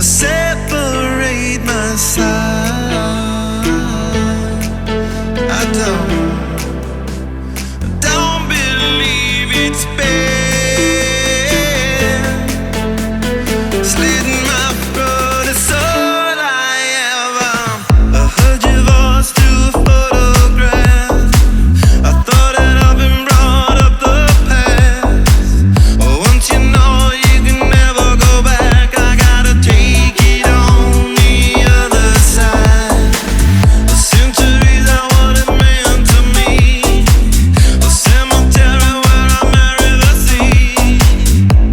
separate my side. I don't believe it's been slitting my throat. It's all I ever. I heard your voice through a photograph. I thought that I've been brought up the past. Oh, once you know you can never go back, I gotta take it on the other side. The centuries are what it meant to me. A cemetery where I marry the sea.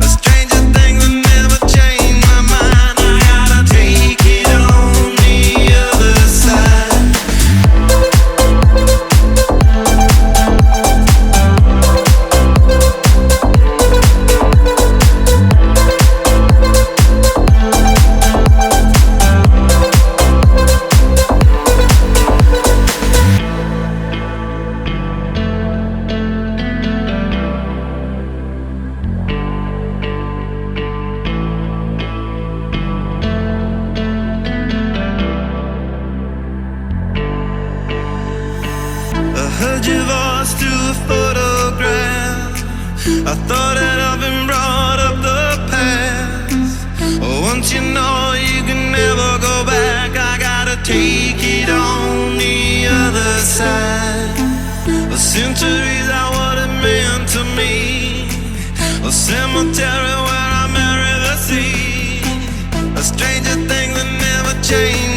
A stranger thing that never changed my mind. I gotta take it on the other side. I heard your voice through a photograph. I thought that I've been brought up the past. Oh, once you know you can never go back, I gotta take it on the other side. The centuries are what it meant to me. A cemetery where I marry the sea. A stranger thing that never changed